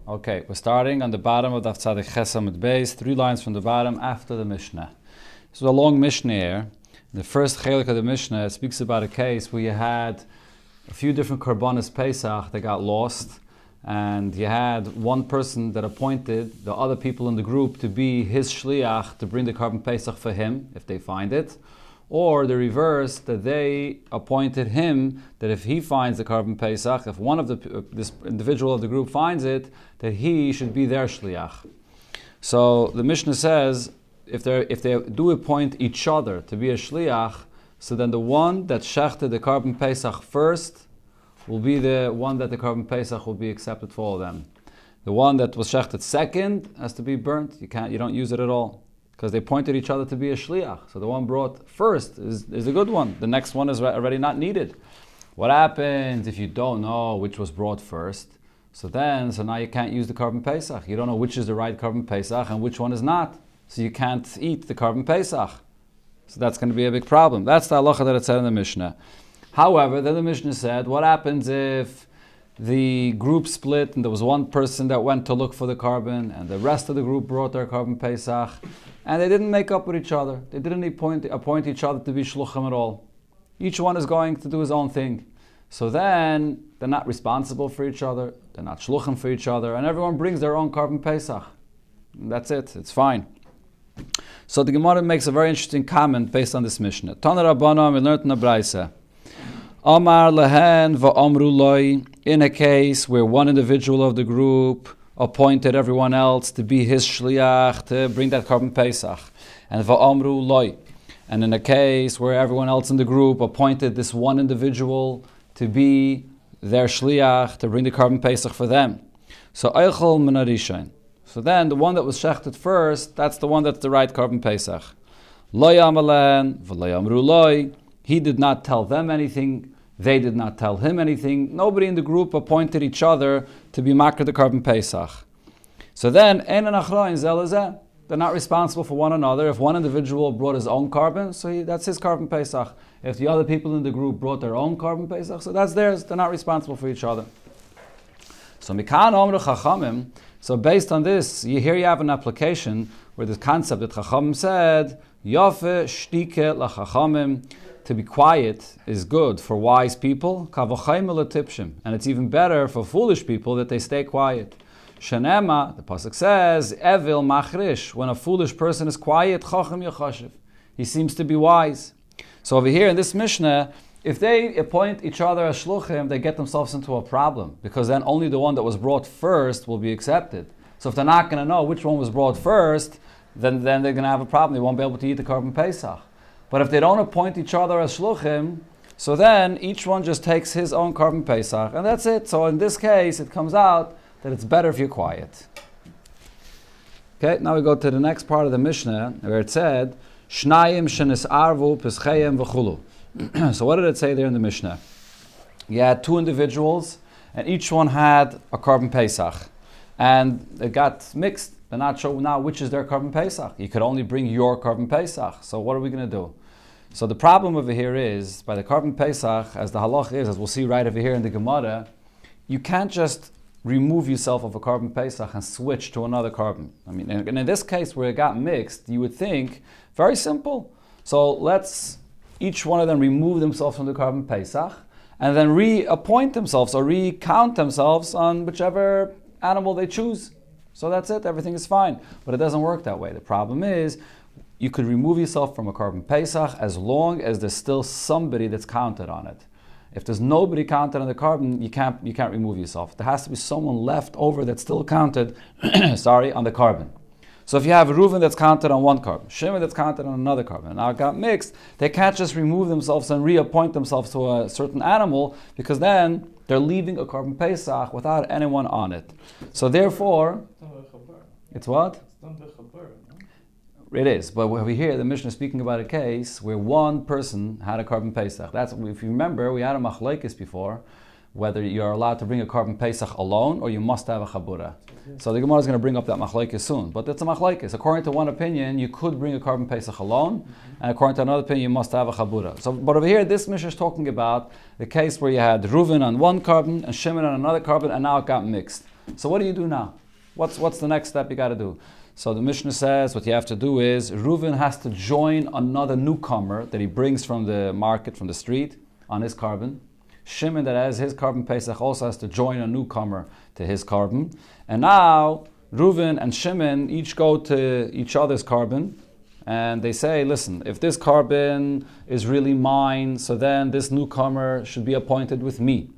Okay, we're starting on the bottom of Daf Tzaddik Ches Amud Beis, 3 lines from the bottom after the Mishnah. This is a long Mishnah here. The first chelik of the Mishnah speaks about a case where you had a few different Karbanos Pesach that got lost, and you had one person that appointed the other people in the group to be his shliach to bring the Karban Pesach for him, if they find it, or the reverse, that they appointed him that if he finds the Karban Pesach, if one of this individual of the group finds it, that he should be their shliach. So the Mishnah says, if they do appoint each other to be a shliach, so then the one that shechted the Karban Pesach first will be the one that the Karban Pesach will be accepted for all of them. The one that was shechted second has to be burnt. You don't use it at all, because they pointed each other to be a shliach. So the one brought first is a good one. The next one is already not needed. What happens if you don't know which was brought first? So now you can't use the Karban Pesach. You don't know which is the right Karban Pesach and which one is not. So you can't eat the Karban Pesach. So that's going to be a big problem. That's the halacha that it said in the Mishnah. However, then the Mishnah said, what happens if the group split and there was one person that went to look for the Karban and the rest of the group brought their Karban Pesach and they didn't make up with each other. They didn't appoint each other to be shluchim at all. Each one is going to do his own thing. So then they're not responsible for each other. They're not shluchim for each other, and everyone brings their own Karban Pesach. And that's it. It's fine. So the Gemara makes a very interesting comment based on this Mishnah. Tana Rabbanan, we learned in the Braisa. Amar lehen va'amru loi, in a case where one individual of the group appointed everyone else to be his shliach to bring that Karban Pesach, and va'amru loi, and in a case where everyone else in the group appointed this one individual to be their shliach to bring the Karban Pesach for them. So eichel min harishain. So then the one that was shechted first, that's the one that's the right Karban Pesach. Loi amalen v'loi amru loi. He did not tell them anything. They did not tell him anything. Nobody in the group appointed each other to be makar the Karban Pesach. So then, they're not responsible for one another. If one individual brought his own Karban, so that's his Karban Pesach. If the other people in the group brought their own Karban Pesach, so that's theirs. They're not responsible for each other. So mikan omru chachamim. So based on this, here you have an application where the concept that Chachamim said, Yafe shtike lachachamim, to be quiet is good for wise people, and it's even better for foolish people that they stay quiet. Shenema, the pasuk says, Evil machrish, when a foolish person is quiet, chacham yachashiv, he seems to be wise. So over here in this Mishnah, if they appoint each other as shluchim, they get themselves into a problem, because then only the one that was brought first will be accepted. So if they're not going to know which one was brought first, then they're going to have a problem. They won't be able to eat the Karban Pesach. But if they don't appoint each other as shluchim, so then each one just takes his own Karban Pesach, and that's it. So in this case, it comes out that it's better if you're quiet. Okay, now we go to the next part of the Mishnah, where it said, Shnayim shenis arvu peschayim v'chulu. So what did it say there in the Mishnah? You had two individuals, and each one had a Karban Pesach, and it got mixed. They're not sure now which is their Karban Pesach. You could only bring your Karban Pesach. So what are we going to do? So the problem over here is, by the Karban Pesach, as the halach is, as we'll see right over here in the Gemara, you can't just remove yourself of a Karban Pesach and switch to another Karban. I mean, and in this case where it got mixed, you would think, very simple. So let's each one of them remove themselves from the Karban Pesach and then reappoint themselves or recount themselves on whichever animal they choose. So that's it, everything is fine. But it doesn't work that way. The problem is, you could remove yourself from a Karban Pesach as long as there's still somebody that's counted on it. If there's nobody counted on the Karban, you can't remove yourself. There has to be someone left over that's still counted, on the Karban. So if you have Reuven that's counted on one Karban, Shimon that's counted on another Karban, and now it got mixed, they can't just remove themselves and reappoint themselves to a certain animal, because then they're leaving a Karban Pesach without anyone on it. So therefore, it's what? It is, but over here the Mishnah is speaking about a case where one person had a Karban Pesach. That's, if you remember, we had a machlokes before, whether you're allowed to bring a Karban Pesach alone or you must have a chabura. So the Gemara is going to bring up that machlokes soon, but it's a machlokes. According to one opinion, you could bring a Karban Pesach alone, and according to another opinion, you must have a chabura. So, but over here, this Mishnah is talking about the case where you had Reuven on one Karban and Shimon on another Karban, and now it got mixed. So what do you do now? What's the next step you got to do? So the Mishnah says what you have to do is Reuven has to join another newcomer that he brings from the market, from the street, on his carbon. Shimon, that has his carbon Pesach, also has to join a newcomer to his carbon. And now Reuven and Shimon each go to each other's carbon, and they say, listen, if this carbon is really mine, so then this newcomer should be appointed with me.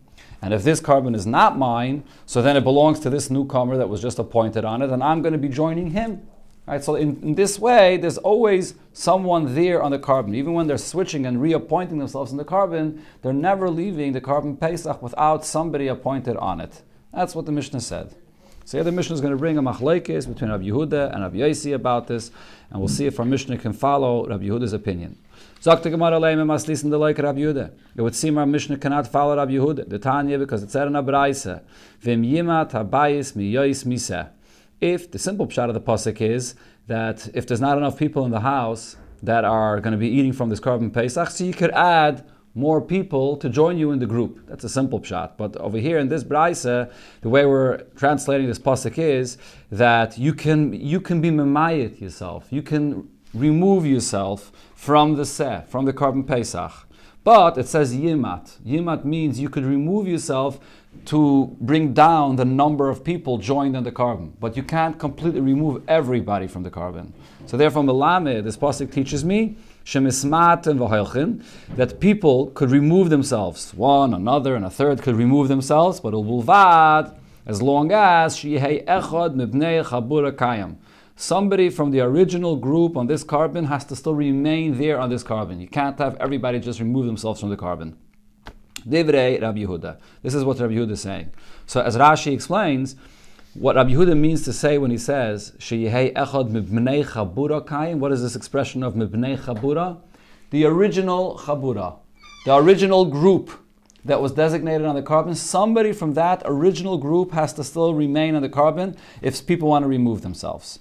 And if this carbon is not mine, so then it belongs to this newcomer that was just appointed on it, and I'm going to be joining him. Right? So in this way, there's always someone there on the carbon. Even when they're switching and reappointing themselves in the carbon, they're never leaving the carbon Pesach without somebody appointed on it. That's what the Mishnah said. So here the Mishnah is going to bring a machlekes between Rabbi Yehuda and Rabbi Yosi about this, and we'll see if our Mishnah can follow Rabbi Yehuda's opinion. It would seem our Mishnah cannot follow Rabbi Yehuda, the Tanya, because it said in a Braisa, Vim yimat habayis mi yois miseh. If the simple pshat of the pasuk is that if there's not enough people in the house that are going to be eating from this carbon Pesach, so you could add more people to join you in the group. That's a simple pshat. But over here in this Braisa, the way we're translating this pasuk is that you can be memayit yourself. You can remove yourself from the carbon Pesach. But it says yimat. Yimat means you could remove yourself to bring down the number of people joined on the carbon. But you can't completely remove everybody from the carbon. So therefore, Melamed, this pasuk teaches me that people could remove themselves. One, another, and a third could remove themselves, but ulvad, as long as somebody from the original group on this carbon has to still remain there on this carbon. You can't have everybody just remove themselves from the carbon. Divrei Rabbi Yehuda. This is what Rabbi Yehuda is saying. So as Rashi explains, what Rabbi Yehuda means to say when he says Sheyehei echad mibnei chabura kayim, what is this expression of mibnei chabura? The original chabura, the original group that was designated on the carbon. Somebody from that original group has to still remain on the carbon if people want to remove themselves.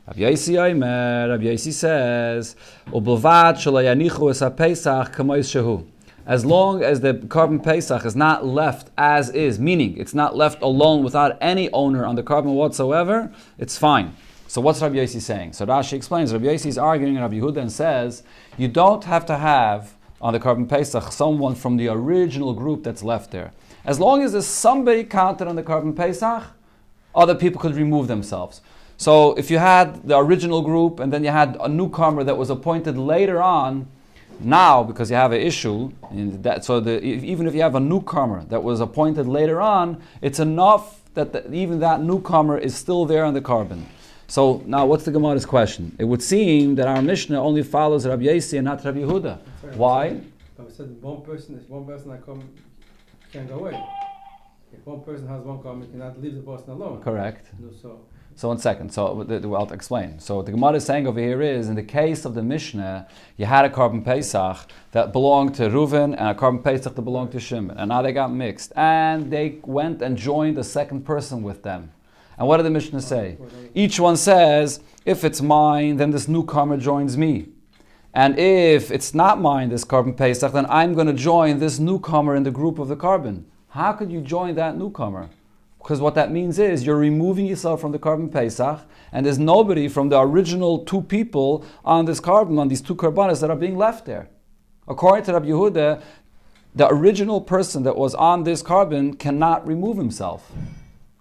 Rabbi Yosi says, "Ubelvad shelo yanichu es haPesach kamois shehu." As long as the carbon Pesach is not left as is, meaning it's not left alone without any owner on the carbon whatsoever, it's fine. So what's Rabbi Yosi saying? So Rashi explains, Rabbi Yosi is arguing in Rabbi Yehuda and says, you don't have to have on the carbon Pesach someone from the original group that's left there. As long as there's somebody counted on the carbon Pesach, other people could remove themselves. So if you had the original group and then you had a newcomer that was appointed later on, now, because you have an issue, even if you have a newcomer that was appointed later on, it's enough that even that newcomer is still there on the carbon. So now, what's the Gemara's question? It would seem that our Mishnah only follows Rabbi Yosi and not Rabbi Yehuda. Why? But we said if one person that come can't go away. If one person has one carbon, you cannot leave the person alone. Correct. No, So 1 second, I'll explain. So what the Gemara is saying over here is, in the case of the Mishnah, you had a carbon Pesach that belonged to Reuven and a carbon Pesach that belonged to Shimon. And now they got mixed. And they went and joined a second person with them. And what did the Mishnah say? Each one says, if it's mine, then this newcomer joins me. And if it's not mine, this carbon Pesach, then I'm going to join this newcomer in the group of the carbon. How could you join that newcomer? Because what that means is you're removing yourself from the carbon Pesach, and there's nobody from the original two people on this carbon, on these two karbanos that are being left there. According to Rabbi Yehuda, the original person that was on this carbon cannot remove himself.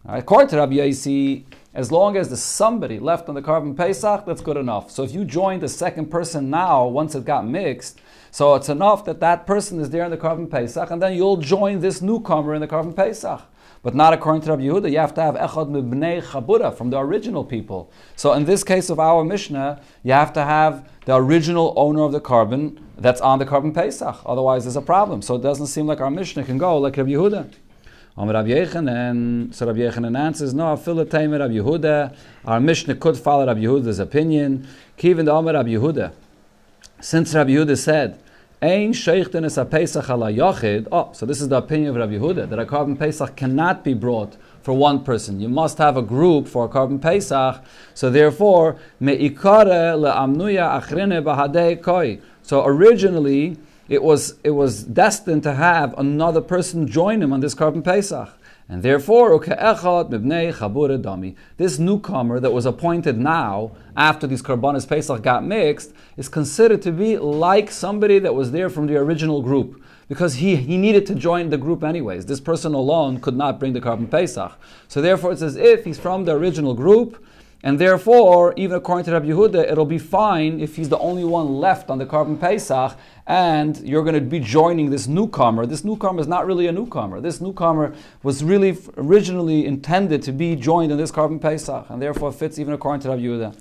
Right? According to Rabbi Yosi, as long as there's somebody left on the carbon Pesach, that's good enough. So if you join the second person now, once it got mixed, so it's enough that that person is there in the carbon Pesach, and then you'll join this newcomer in the carbon Pesach. But not according to Rabbi Yehuda. You have to have echad mibnei chabura, from the original people. So in this case of our Mishnah, you have to have the original owner of the carbon that's on the carbon Pesach. Otherwise, there's a problem. So it doesn't seem like our Mishnah can go like Rabbi Yehuda. So Rabbi Yechanan answers, no, afilatayim Rabbi Yehuda. Our Mishnah could follow Rabbi Yehuda's opinion. Kivin the Rabbi Yehuda. Since Rabbi Yehuda said, Ein sheichten es ha-Pesach ala yachid. Oh, so this is the opinion of Rabbi Yehuda, that a carbon Pesach cannot be brought for one person. You must have a group for a carbon Pesach. So therefore, me'ikare le'amnuya achrine b'hadei koi. So originally, it was destined to have another person join him on this carbon Pesach. And therefore, this newcomer that was appointed now, after these Karbanis Pesach got mixed, is considered to be like somebody that was there from the original group. Because he needed to join the group anyways. This person alone could not bring the Karban Pesach. So therefore it's as if he's from the original group, and therefore, even according to Rabbi Yehuda, it'll be fine if he's the only one left on the Karban Pesach, and you're going to be joining this newcomer. This newcomer is not really a newcomer. This newcomer was really originally intended to be joined in this Karban Pesach, and therefore fits even according to Rabbi Yehuda.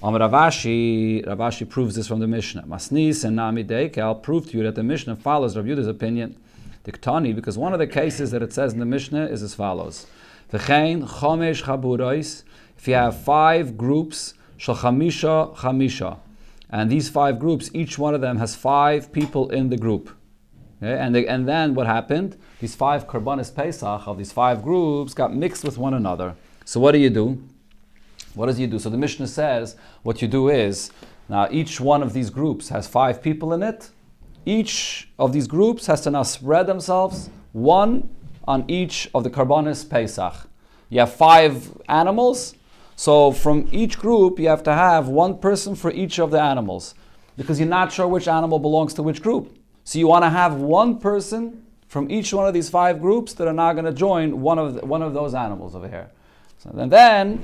Ravashi proves this from the Mishnah. Masnis and Nami Deike, I'll prove to you that the Mishnah follows Rabbi Yehuda's opinion. Diktani, because one of the cases that it says in the Mishnah is as follows. V'chein chomesh chaburois, if you have 5 groups, shal chamisha, and these 5 groups, each one of them has 5 people in the group. Okay? And then what happened? These 5 Karbanis Pesach of these 5 groups got mixed with one another. So what do you do? What does he do? So the Mishnah says, what you do is, now each one of these groups has 5 people in it. Each of these groups has to now spread themselves, one on each of the Karbanis Pesach. You have 5 animals, so from each group you have to have one person for each of the animals, because you're not sure which animal belongs to which group. So you want to have one person from each one of these 5 groups that are now going to join one of those animals over here. So then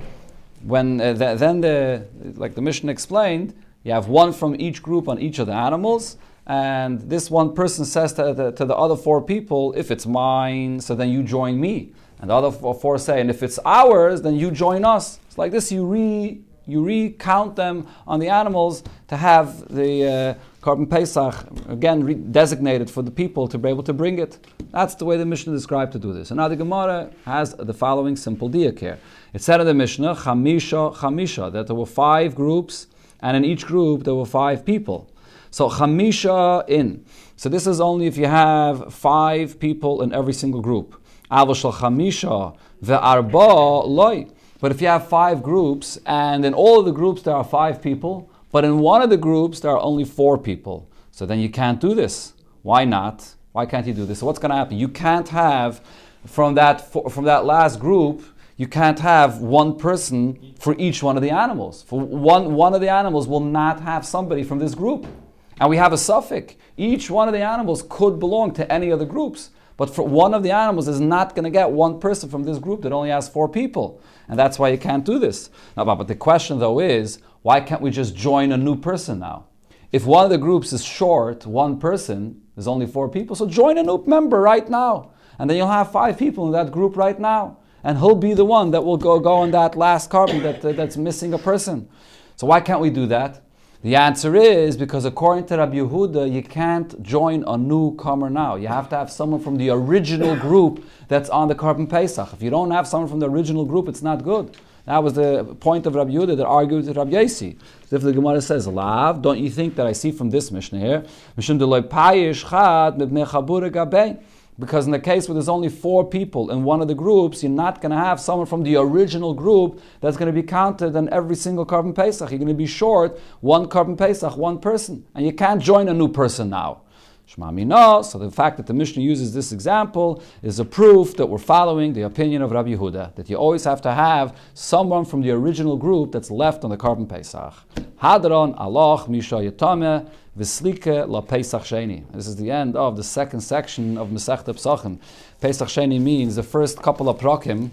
when like the Mishnah explained, you have one from each group on each of the animals, and this one person says to the other 4 people, if it's mine, so then you join me. And the other 4 say, and if it's ours, then you join us. It's like this, you recount them on the animals to have the Karban Pesach, again, designated for the people to be able to bring it. That's the way the Mishnah described to do this. And now the Gemara has the following simple diak here. It said in the Mishnah, chamisha, that there were 5 groups, and in each group there were 5 people. So chamisha in. So this is only if you have 5 people in every single group. Avol shel chamisha ve'arba loy. But if you have 5 groups, and in all of the groups there are 5 people, but in one of the groups there are only 4 people, so then you can't do this. Why not? Why can't you do this? So what's going to happen? You can't have, from that last group, you can't have one person for each one of the animals. For one of the animals will not have somebody from this group. And we have a suffix. Each one of the animals could belong to any of the groups. But for one of the animals is not going to get one person from this group that only has 4 people. And that's why you can't do this. Now, but the question though is, why can't we just join a new person now? If one of the groups is short, one person, there's only 4 people, so join a new member right now. And then you'll have 5 people in that group right now. And he'll be the one that will go on that last carbon that's missing a person. So why can't we do that? The answer is because according to Rabbi Yehuda, you can't join a newcomer now. You have to have someone from the original group that's on the Karban Pesach. If you don't have someone from the original group, it's not good. That was the point of Rabbi Yehuda that argued with Rabbi Yasi. So if the Gemara says, Lav, don't you think that I see from this Mishnah here? Because in the case where there's only 4 people in one of the groups, you're not going to have someone from the original group that's going to be counted in every single Karban Pesach. You're going to be short 1 Karban Pesach, 1 person. And you can't join a new person now. Shema Mino, so the fact that the Mishnah uses this example is a proof that we're following the opinion of Rabbi Yehuda, that you always have to have someone from the original group that's left on the Karban Pesach. Hadron, Aloch, Misha Yatame, V'slike la Pesach Sheni. This is the end of the second section of Masechta Pesachim. Pesach Sheni means the first couple of prakim,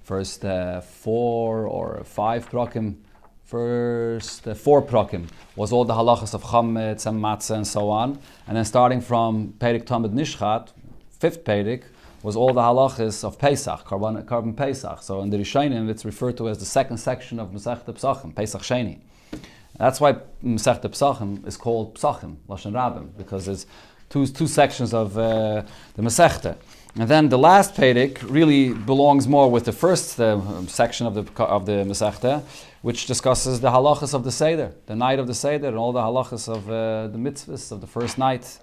first 4 or 5 prakim, first 4 prakim was all the halachas of chametz and matzah and so on, and then starting from Perek Tamid Nishchat, 5th Perek, was all the halachas of Pesach, Karban Pesach. So in the Rishonim it's referred to as the second section of Masechta Pesachim, Pesach Sheni. That's why Masechta Pesachim is called Pesachim, Lashon Rabim, because there's two sections of the Masechta. And then the last Perek really belongs more with the first section of the Masechta, which discusses the halachas of the Seder, the night of the Seder, and all the halachas of the mitzvahs of the first night.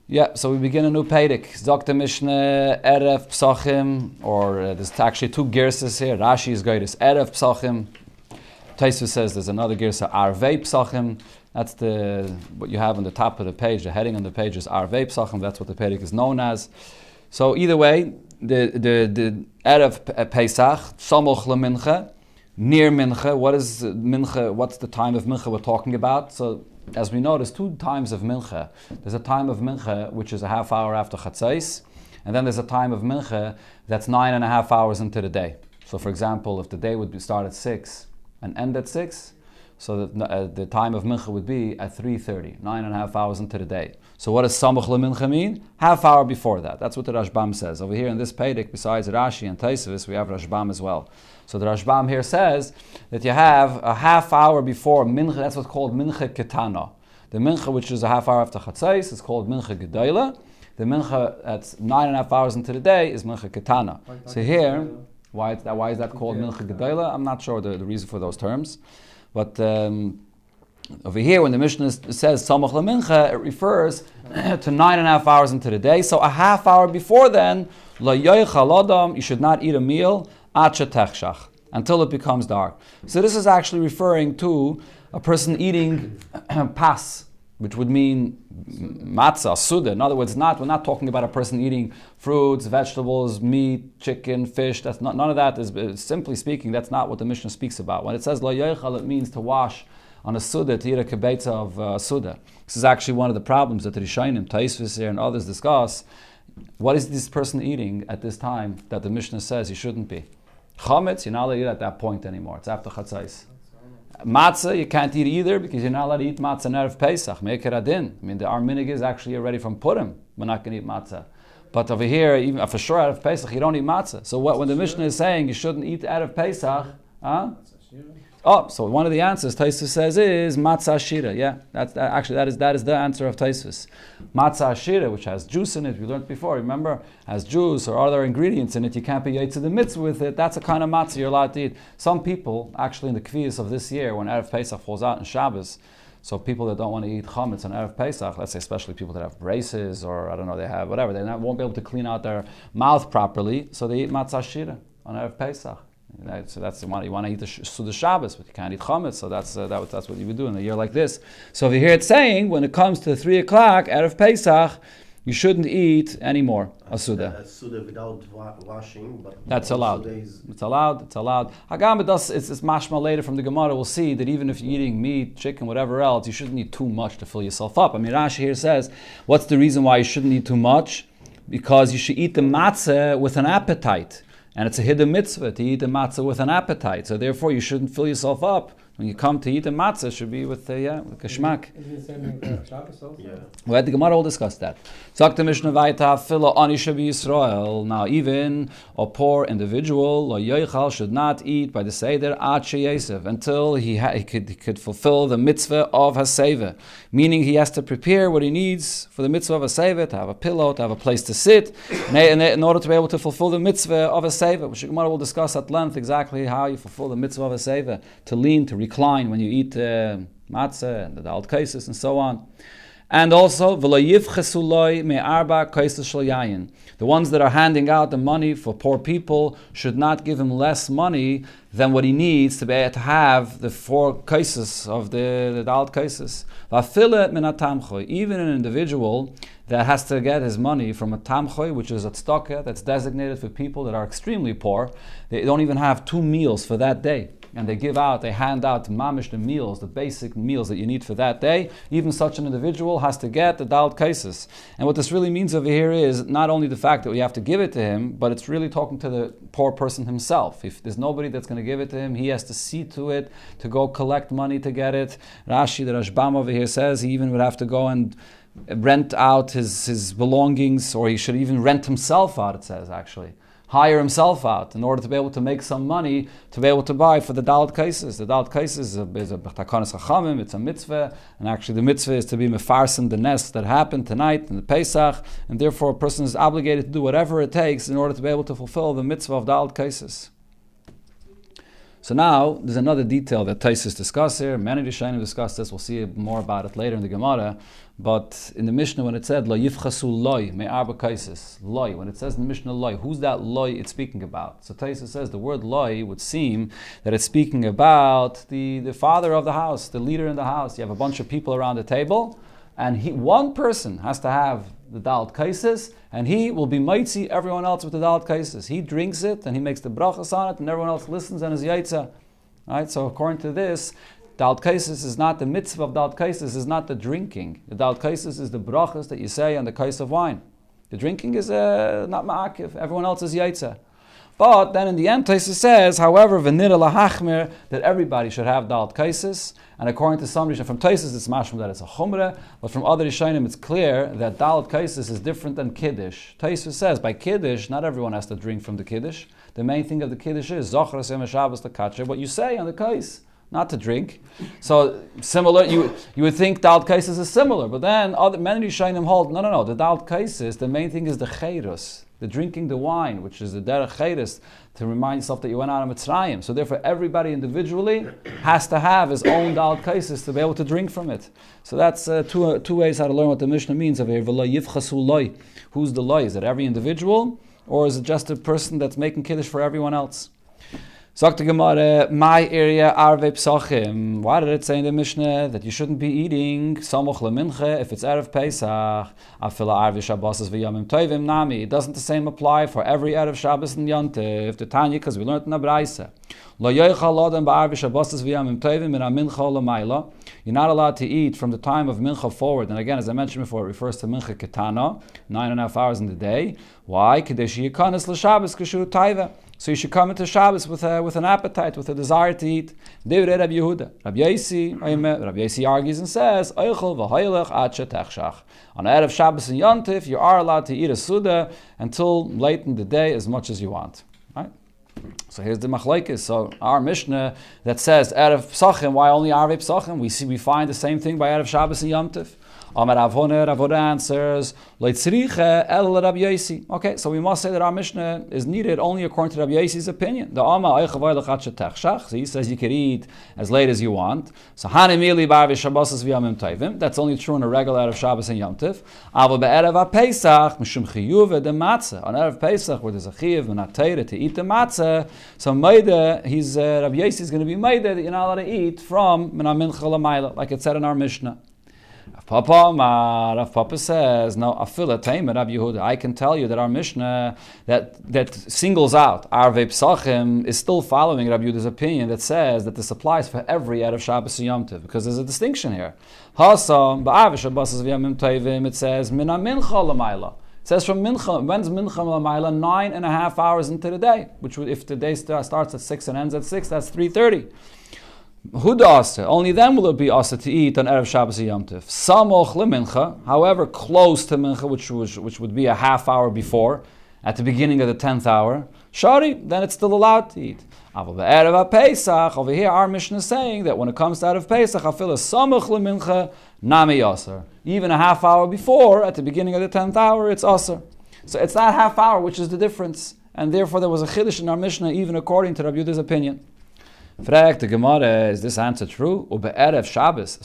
Yeah, so we begin a new Perek. Dr. Mishnah, Erev Pesachim, or there's actually 2 gerses here. Rashi is Geiris, Erev Pesachim. Taisva says there's another gersa, Arvei Pesachim. That's what you have on the top of the page. The heading on the page is Arvei Pesachim. That's what the Perek is known as. So either way, the Erev Pesach, Samoch LeMincha, near Mincha. What is Mincha? What's the time of Mincha we're talking about? So as we know, there's two times of Mincha. There's a time of Mincha which is a half hour after Chatzais, and then there's a time of Mincha that's 9.5 hours into the day. So for example, if the day would start at 6 and end at 6, so that the time of Mincha would be at 3:30, 9.5 hours into the day. So what does Samoch LeMincha mean? Half hour before that. That's what the Rashbam says. Over here in this Pedic, besides Rashi and Tosfos, we have Rashbam as well. So the Rashbam here says that you have a half hour before Mincha, that's what's called Mincha Ketana. The Mincha, which is a half hour after Chatzais, is called Mincha Gedaila. The Mincha that's 9.5 hours into the day is Mincha Ketana. So here, why is that called Mincha Gedaila? I'm not sure the reason for those terms. But over here, when the Mishnah says Samach LeMincha, it refers to 9.5 hours into the day. So a half hour before then, Lo yochal adam, you should not eat a meal until it becomes dark. So this is actually referring to a person eating pas, which would mean matzah, suda. In other words, we're not talking about a person eating fruits, vegetables, meat, chicken, fish. That's not, none of that is, simply speaking, that's not what the Mishnah speaks about. When it says lo yochal, it means to wash on a suda, to eat a kibetza of suda. This is actually one of the problems that the Rishonim, Tosfos here and others discuss. What is this person eating at this time that the Mishnah says he shouldn't be? Chametz, you're not allowed to eat at that point anymore. It's after Chatzais. Matzah, you can't eat either because you're not allowed to eat matzah in Erev Pesach. Me'eker adin. I mean, our minig is actually already from Purim. We're not going to eat matzah. But over here, even for sure, Erev Pesach, you don't eat matzah. So when the Mishnah is saying you shouldn't eat Erev Pesach, so one of the answers Tosfos says is matzah shira. Yeah, that is the answer of Tosfos. Matzah shira, which has juice in it. We learned before. Remember, has juice or other ingredients in it. You can't be yaitz the mitzvah with it. That's a kind of matzah you're allowed to eat. Some people, actually, in the kviyas of this year, when Erev Pesach falls out in Shabbos, so people that don't want to eat chametz on Erev Pesach, let's say especially people that have braces or I don't know, they have whatever, won't be able to clean out their mouth properly, so they eat matzah shira on Erev Pesach. So that's you want to eat the Suda Shabbos, but you can't eat chametz. So that's what you would do in a year like this. So over here it's saying when it comes to 3 o'clock Erev Pesach, you shouldn't eat anymore a Suda. Suda without washing, but that's allowed. It's allowed. Hagam, it's mashma later from the Gemara. We'll see that even if you're eating meat, chicken, whatever else, you shouldn't eat too much to fill yourself up. I mean, Rashi here says, what's the reason why you shouldn't eat too much? Because you should eat the matzah with an appetite. And it's a hidden mitzvah to eat the matzah with an appetite. So therefore, you shouldn't fill yourself up. When you come to eat the matzah, it should be with geschmack. Isn't it the same thing for Shabbos also? yeah. Well, the Gemara will discuss that. Sagt the Mishnah weiter, Fila Anisha Yisrael. Now, even a poor individual, lo yochal, should not eat by the Seder ad sheyesev, until he could fulfill the mitzvah of Haseva. Meaning he has to prepare what he needs for the mitzvah of Haseva, to have a pillow, to have a place to sit, in order to be able to fulfill the mitzvah of Haseva, which the Gemara will discuss at length exactly how you fulfill the mitzvah of Haseva, to lean, to recline when you eat matzah and the dal kaisis and so on. And also, the ones that are handing out the money for poor people should not give him less money than what he needs to be able to have the 4 kaisis of the dal kaisis. Even an individual that has to get his money from a tamchoy, which is a tzedakah that's designated for people that are extremely poor, they don't even have 2 meals for that day. And they hand out mamish the meals, the basic meals that you need for that day. Even such an individual has to get the dal kaisis. And what this really means over here is not only the fact that we have to give it to him, but it's really talking to the poor person himself. If there's nobody that's going to give it to him, he has to see to it, to go collect money to get it. Rashi, the Rashbam over here says he even would have to go and rent out his belongings, or he should even rent himself out, it says actually. Hire himself out in order to be able to make some money to be able to buy for the Dalet Kaisis. The Dalet Kaisis is a B'takanas Chachamim, it's a mitzvah, and actually the mitzvah is to be mefarsen the nest that happened tonight in the Pesach, and therefore a person is obligated to do whatever it takes in order to be able to fulfill the mitzvah of Dalet Kaisis. So now, there's another detail that Tosfos discuss here. Many Rishonim discuss this. We'll see more about it later in the Gemara. But in the Mishnah, when it said, Lo yifchasu loy, me arba kaisis, loy, when it says in the Mishnah loy, who's that loy it's speaking about? So Tosfos says the word loy would seem that it's speaking about the father of the house, the leader in the house. You have a bunch of people around the table, and one person has to have the Dalet Kaisis, and he will be mitzi everyone else with the Dalet Kaisis. He drinks it, and he makes the brachas on it, and everyone else listens and is yaitza. Right? So according to this, Dalet Kaisis is not the mitzvah of Dalet Kaisis, is not the drinking. The Dalet Kaisis is the brachas that you say on the kais of wine. The drinking is not ma'akiv. Everyone else is yaitza. But then in the end, Taisus says, however, v'nira lahachmir, that everybody should have Dalet Kaisis. And according to some Rishonim, from Taisus it's mashma that it's a chumrah, but from other Rishonim it's clear that Dalet Kaisis is different than Kiddush. Taisus says, by Kiddush, not everyone has to drink from the Kiddush. The main thing of the Kiddush is, Zochar Hashem Shabbos L'Katcher, what you say on the kais, not to drink. So similar, you would think Dalet Kaisis is similar, but then many Rishonim hold, no, the Dalet Kaisis, the main thing is the Cheirus, the drinking the wine, which is the derech cheres, to remind yourself that you went out of Mitzrayim. So therefore, everybody individually has to have his own Dalet Kaisis to be able to drink from it. So that's two ways how to learn what the Mishnah means over here. Who's the loy? Is it every individual, or is it just a person that's making kiddush for everyone else? Sagt the Gemara, my area arve Pesachim. Why did it say in the Mishnah that you shouldn't be eating samoch lemincha if it's erev Pesach? Afila arve Shabbos v'yamim tovim nami. Doesn't the same apply for every erev Shabbos and Yontif? The Tanya, because we learned in the Braisa. Lo yochal adam ba'arve Shabbos v'yamim tovim min amincha l'mayla. You're not allowed to eat from the time of mincha forward. And again, as I mentioned before, it refers to mincha ketana, 9.5 hours in the day. Why? Kadesh yikanis l'Shabbos k'shu taiva. So you should come into Shabbos with an appetite, with a desire to eat. David Rabbi Yehuda. Rabbi Yasi argues and says, Eichel v'hoylech ad shetechshach. On Erev Shabbos and Yontif, you are allowed to eat a Suda until late in the day as much as you want. Right? So here's the machlokes. So our Mishnah that says Erev Pesachim, why only Arvei Pesachim? We find the same thing by Erev Shabbos and Yontif. Amar Rav Huna answers, okay, so we must say that our Mishnah is needed only according to Rabbi Yasi's opinion. The so he says you can eat as late as you want. So that's only true in a regular Erev Shabbos and Yom Tiv. On Erev Pesach, where there's a chiyuv v'natayra to eat the matzah, so Rabbi Yasi is going to be maida that you're not allowed to eat from Mincha L'Mayla, like it said in our Mishnah. Rav Papa says, no, Afila Taimer Rabbi Yehuda. I can tell you that our Mishnah that singles out Arvei Pesachim is still following Rabbi Yehuda's opinion that says that this applies for every Erev Shabbos and Yom Tov, because there's a distinction here. Hasam ba'Arvei Shabbos v'Yamim Tovim. It says Mina Mincha L'Mayla. It says from Mincha. When's Mincha L'Mayla? 9.5 hours into the day. Which would, if the day starts at 6 and ends at 6, that's 3:30. Huda, only then will it be asa to eat on Erev Shabbos and Yom Tov. Samoch lemincha, however close to mincha, which would be a half hour before, at the beginning of the 10th hour, shari, then it's still allowed to eat. Aval be'erev Pesach, over here our Mishnah is saying that when it comes to Erev Pesach, afil samoch lemincha nami asar. Even a half hour before, at the beginning of the 10th hour, it's asar. So it's that half hour which is the difference, and therefore there was a chiddush in our Mishnah, even according to Rabbi Yehuda's opinion. Frag the Gemara, is this answer true? Erev Shabbos,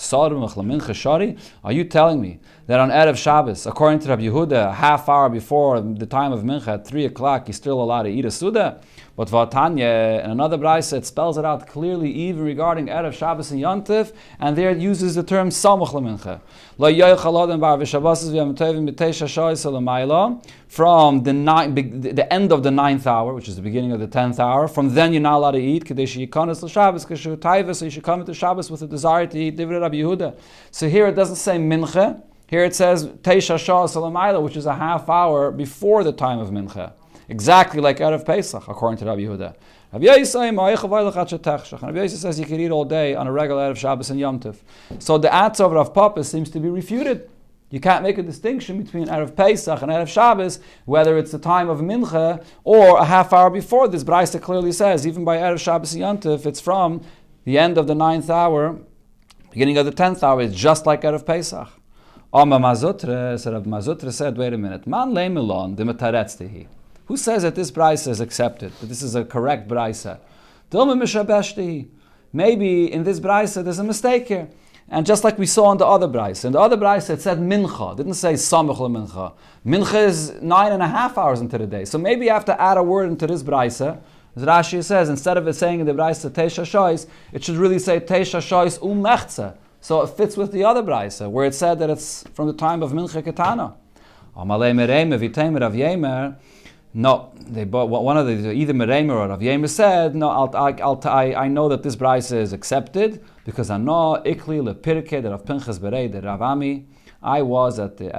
are you telling me that on Erev Shabbos, according to Rabbi Yehuda, a half hour before the time of Mincha at 3 o'clock, you're still allowed to eat a Suda? But Vatanya, in another Braisa, it spells it out clearly even regarding Erev Shabbos and Yontif, and there it uses the term Samuch L'Mincha. From the end of the 9th hour, which is the beginning of the 10th hour, from then you're not allowed to eat, so you should come into Shabbos with a desire to eat Divrei Rabbi Yehuda. So here it doesn't say Mincha, here it says Teisha Sha'as L'Mayla, which is a half hour before the time of Mincha. Exactly like Erev Pesach, according to Rabbi Yehuda. Rabbi Yasi says you can eat all day on a regular Erev Shabbos and Yom Tov. So the answer of Rav Papa seems to be refuted. You can't make a distinction between Erev Pesach and Erev Shabbos, whether it's the time of Mincha or a half hour before. This Braisa clearly says, even by Erev Shabbos and Yom Tov, it's from the end of the 9th hour, beginning of the 10th hour. It's just like Erev Pesach. Amma Mazutre, so Rav Mazutre said, wait a minute, Man le milon de metaretztehi. Who says that this Braisa is accepted, that this is a correct Braisa? Maybe in this Braisa there's a mistake here. And just like we saw in the other Braisa. In the other Braisa it said Mincha, it didn't say Samach LeMincha. Mincha is 9.5 hours into the day. So maybe you have to add a word into this Braisa. As Rashi says, instead of it saying in the Braisa Teisha Shois, it should really say Teisha Shois Mechza. So it fits with the other Braisa, where it said that it's from the time of Mincha Ketana. Amalei Mereime v'Teimer Rav Yemer. No, they bought one of the either Mereime or Rav Yemer said, no, I know that this brisa is accepted because I know ikli lepirke the Rav Pinchas berei the Rav Ami. I was at the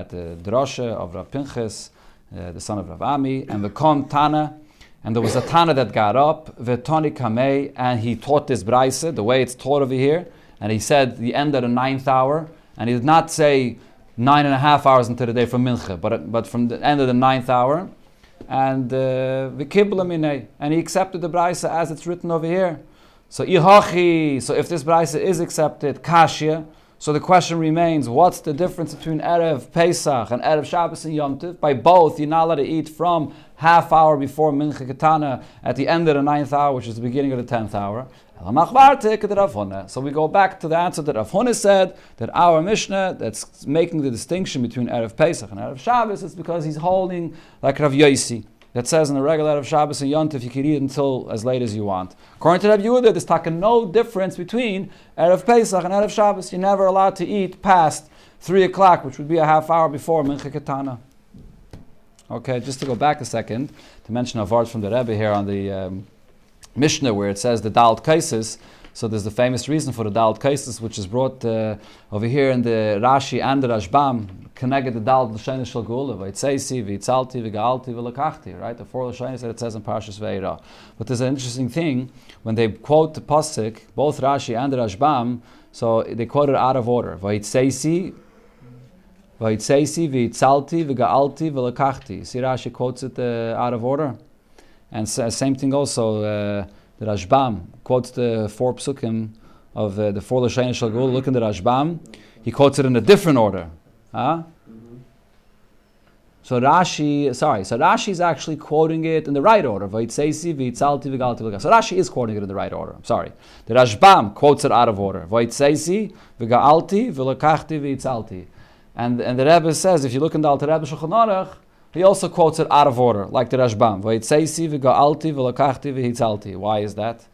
drosha of Rav Pinchas, the son of Rav Ami, and the Kom Tana, and there was a Tana that got up, Vetoni Kamei, and he taught this brisa the way it's taught over here, and he said the end of the 9th hour, and he did not say 9.5 hours into the day from Mincha, but from the end of the 9th hour. And and he accepted the brisa as it's written over here. So if this brisa is accepted, kashya. So the question remains: what's the difference between erev Pesach and erev Shabbos and Yom Tov? By both, you're not allowed to eat from half hour before Mincha Ketana at the end of the 9th hour, which is the beginning of the 10th hour. So we go back to the answer that Rav Huna said, that our Mishnah that's making the distinction between Erev Pesach and Erev Shabbos is because he's holding like Rav Yosi, that says in the regular Erev Shabbos and Yom Tov you can eat until as late as you want. According to Rav Yehuda, there's no difference between Erev Pesach and Erev Shabbos. You're never allowed to eat past 3 o'clock, which would be a half hour before Mincha Ketana. Okay, just to go back a second, to mention a word from the Rebbe here on the Mishnah where it says the Dalt Kaisis. So there's the famous reason for the Dalt Kaisis, which is brought over here in the Rashi and the Rashbam, connected the Dalt L'Shayna Shel Geula, V'Itzeisi, V'Itzalti, V'Ga'alti, V'Lakachti, right? The 4 L'Shaynas that it says in Parshas Ve'era. But there's an interesting thing, when they quote the Pasuk, both Rashi and the Rashbam, so they quote it out of order. V'Itzeisi, V'Itzalti, V'Ga'alti, V'Lakachti. See, Rashi quotes it out of order. And same thing also, the Rashbam quotes the 4 psukim of the 4 L'Shayna Shel Geula. Look in the Rashbam, he quotes it in a different order. Huh? Mm-hmm. So Rashi is actually quoting it in the right order. So Rashi is quoting it in the right order. I'm sorry. The Rashbam quotes it out of order. And the Rebbe says, if you look in the Alter Rebbe Shulchan Aruch, he also quotes it out of order, like the Rashbam. Why is that?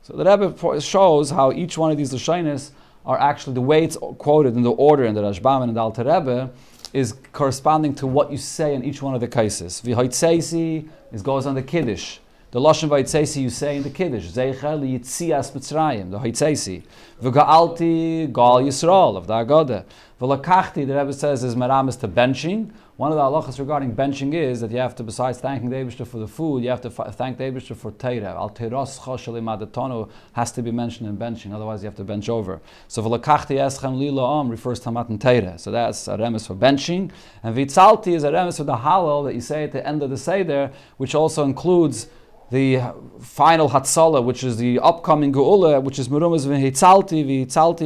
So the Rebbe shows how each one of these Lashonos are actually, the way it's quoted in the order in the Rashbam and in the Alter Rebbe is corresponding to what you say in each one of the cases. V'hoitzeisi goes on the Kiddush. The Lashon V'hoitzeisi you say in the Kiddush. Zeicha li'yitzias Mitzrayim, the hoitzeisi. V'ga'alti gal Yisrael, of the Agoda. V'lakachti, the Rebbe says, is meramis to benching. One of the halachas regarding benching is that you have to, besides thanking the Eibishter for the food, you have to thank the Eibishter for teira. Al teiros chosheli madatonu has to be mentioned in benching, otherwise you have to bench over. So v'lakachti eschem li la'am refers to matan teira. So that's a remes for benching. And v'tzalti is a remes for the halal that you say at the end of the seder, which also includes the final Hatzalah, which is the upcoming Geula, which is Merumas v'hitzalti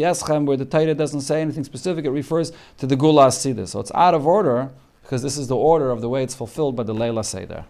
eschem, where the Torah doesn't say anything specific, it refers to the Geula Hasidah. So it's out of order, because this is the order of the way it's fulfilled by the Leila Seder.